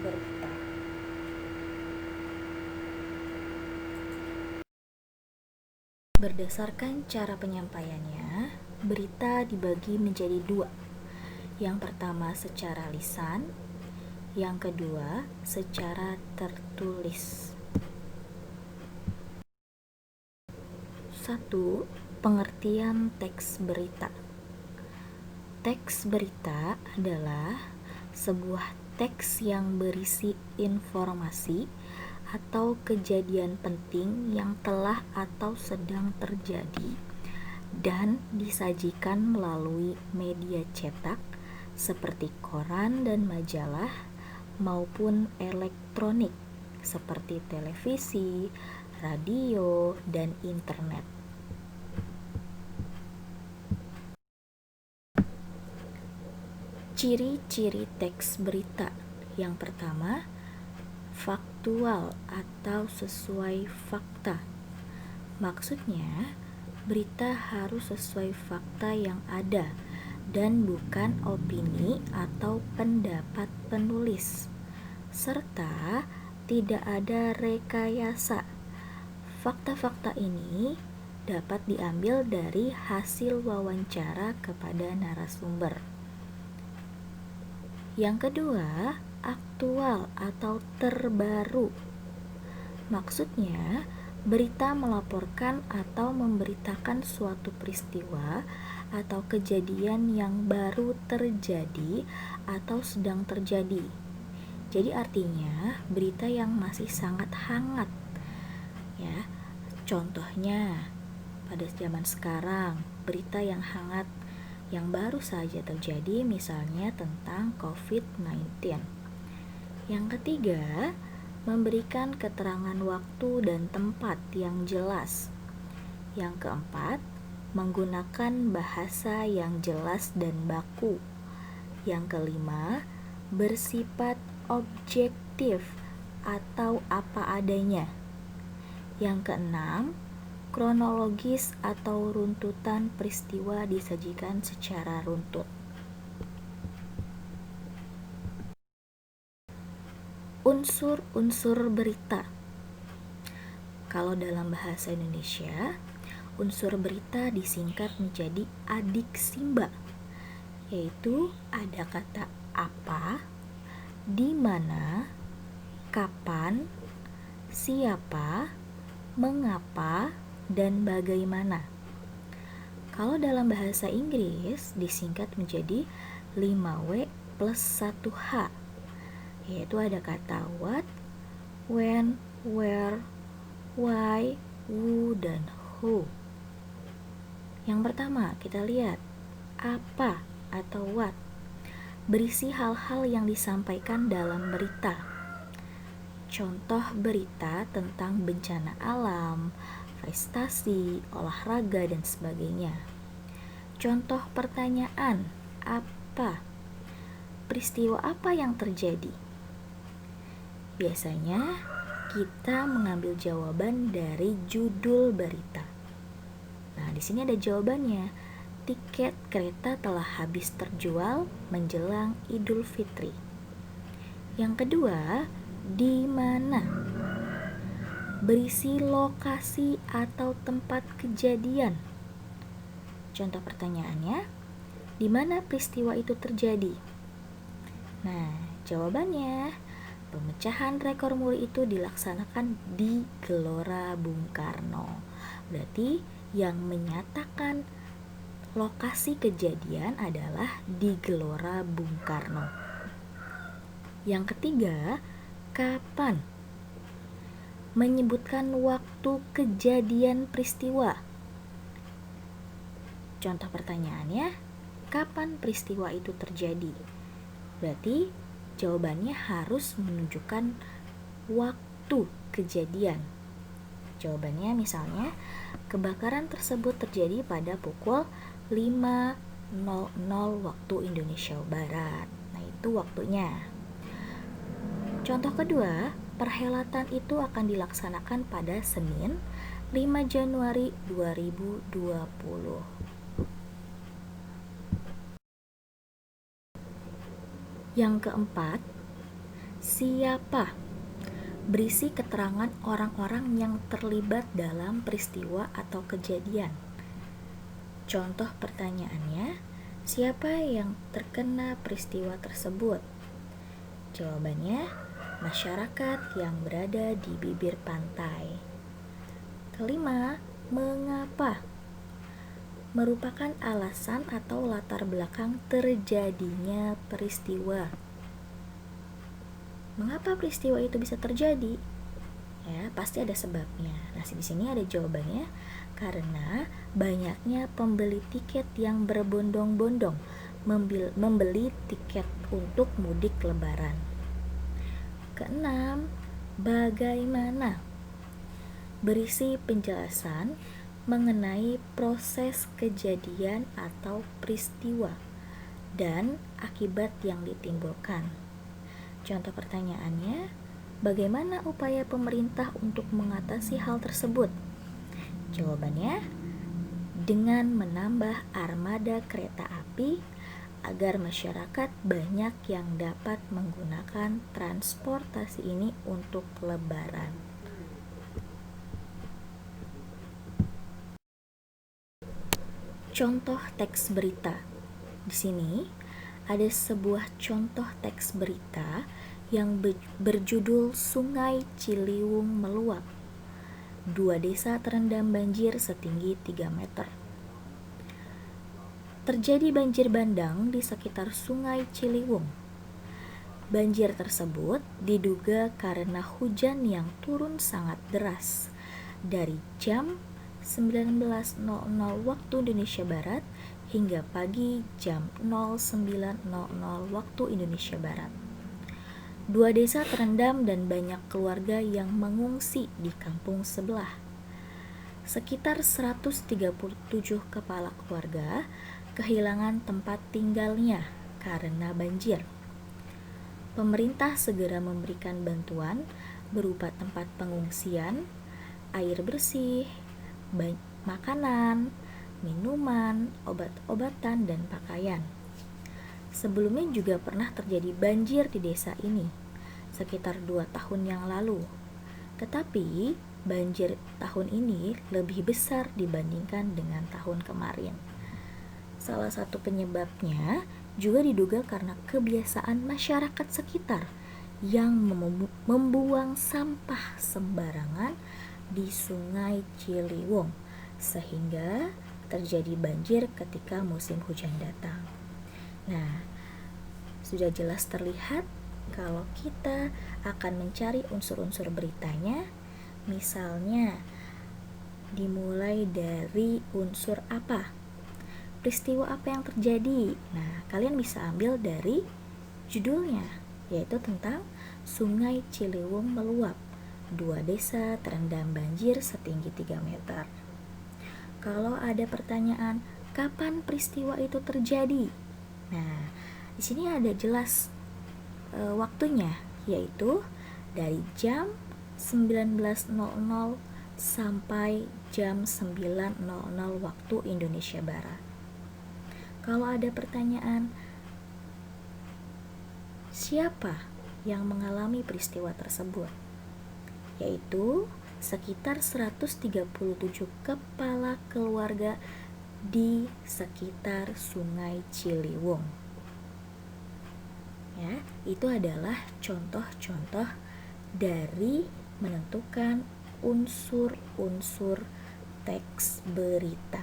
berita. Berdasarkan cara penyampaiannya, berita dibagi menjadi dua. Yang pertama secara lisan, yang kedua secara tertulis. 1. Pengertian teks berita. Teks berita adalah sebuah teks yang berisi informasi atau kejadian penting yang telah atau sedang terjadi dan disajikan melalui media cetak seperti koran dan majalah maupun elektronik seperti televisi, radio, dan internet. Ciri-ciri teks berita. Yang pertama, faktual atau sesuai fakta. Maksudnya, berita harus sesuai fakta yang ada dan bukan opini atau pendapat penulis, serta tidak ada rekayasa. Fakta-fakta ini dapat diambil dari hasil wawancara kepada narasumber. Yang kedua, aktual atau terbaru. Maksudnya, berita melaporkan atau memberitakan suatu peristiwa atau kejadian yang baru terjadi atau sedang terjadi. Jadi artinya berita yang masih sangat hangat. Ya, contohnya pada zaman sekarang, berita yang hangat yang baru saja terjadi misalnya tentang COVID-19. Yang ketiga, memberikan keterangan waktu dan tempat yang jelas. Yang keempat, menggunakan bahasa yang jelas dan baku. Yang kelima, bersifat objektif atau apa adanya. Yang keenam, kronologis atau runtutan peristiwa disajikan secara runtut. Unsur-unsur berita. Kalau dalam bahasa Indonesia, unsur berita disingkat menjadi adiksimba, yaitu ada kata apa, di mana, kapan, siapa, mengapa, dan bagaimana. Kalau dalam bahasa Inggris disingkat menjadi 5W plus 1H, yaitu ada kata what, when, where, why, who, dan who. Yang pertama kita lihat apa atau what. Berisi hal-hal yang disampaikan dalam berita. Contoh berita tentang bencana alam, prestasi, olahraga, dan sebagainya. Contoh pertanyaan, apa? Peristiwa apa yang terjadi? Biasanya kita mengambil jawaban dari judul berita. Nah, di sini ada jawabannya. Tiket kereta telah habis terjual menjelang Idul Fitri. Yang kedua, di mana? Berisi lokasi atau tempat kejadian. Contoh pertanyaannya, di mana peristiwa itu terjadi? Nah, jawabannya, pemecahan rekor muri itu dilaksanakan di Gelora Bung Karno. Berarti yang menyatakan lokasi kejadian adalah di Gelora Bung Karno. Yang ketiga, kapan? Menyebutkan waktu kejadian peristiwa. Contoh pertanyaannya, kapan peristiwa itu terjadi? Berarti jawabannya harus menunjukkan waktu kejadian. Jawabannya misalnya, kebakaran tersebut terjadi pada pukul 5.00 waktu Indonesia Barat. Nah, itu waktunya. Contoh kedua, perhelatan itu akan dilaksanakan pada Senin 5 Januari 2020. Yang keempat, Siapa? Berisi keterangan orang-orang yang terlibat dalam peristiwa atau kejadian. Contoh pertanyaannya, siapa yang terkena peristiwa tersebut? Jawabannya, masyarakat yang berada di bibir pantai. Kelima, mengapa? Merupakan alasan atau latar belakang terjadinya peristiwa. Mengapa peristiwa itu bisa terjadi? Ya, pasti ada sebabnya. Nah, di sini ada jawabannya. Karena banyaknya pembeli tiket yang berbondong-bondong membeli tiket untuk mudik lebaran. Keenam, bagaimana? Berisi penjelasan mengenai proses kejadian atau peristiwa dan akibat yang ditimbulkan. Contoh pertanyaannya, bagaimana upaya pemerintah untuk mengatasi hal tersebut? Jawabannya, dengan menambah armada kereta api agar masyarakat banyak yang dapat menggunakan transportasi ini untuk lebaran. Contoh teks berita. Di sini ada sebuah contoh teks berita yang berjudul Sungai Ciliwung Meluap. 2 desa terendam banjir setinggi 3 meter. Terjadi banjir bandang di sekitar Sungai Ciliwung. Banjir tersebut diduga karena hujan yang turun sangat deras dari jam 19.00 waktu Indonesia Barat hingga pagi jam 09.00 waktu Indonesia Barat. 2 desa terendam dan banyak keluarga yang mengungsi di kampung sebelah. Sekitar 137 kepala keluarga kehilangan tempat tinggalnya karena banjir. Pemerintah segera memberikan bantuan berupa tempat pengungsian, air bersih, makanan, minuman, obat-obatan, dan pakaian. Sebelumnya juga pernah terjadi banjir di desa ini, sekitar 2 tahun yang lalu. Tetapi banjir tahun ini lebih besar dibandingkan dengan tahun kemarin. Salah satu penyebabnya juga diduga karena kebiasaan masyarakat sekitar yang membuang sampah sembarangan di Sungai Ciliwung, sehingga terjadi banjir ketika musim hujan datang. Nah, sudah jelas terlihat kalau kita akan mencari unsur-unsur beritanya, misalnya dimulai dari unsur apa, peristiwa apa yang terjadi. Nah, kalian bisa ambil dari judulnya, yaitu tentang Sungai Ciliwung Meluap. 2 desa terendam banjir setinggi 3 meter. Kalau ada pertanyaan, kapan peristiwa itu terjadi? Nah, di sini ada jelas waktunya, yaitu dari jam 19.00 sampai jam 9.00 waktu Indonesia Barat. Kalau ada pertanyaan, siapa yang mengalami peristiwa tersebut? Yaitu sekitar 137 kepala keluarga di sekitar Sungai Ciliwung. Ya, itu adalah contoh-contoh dari menentukan unsur-unsur teks berita.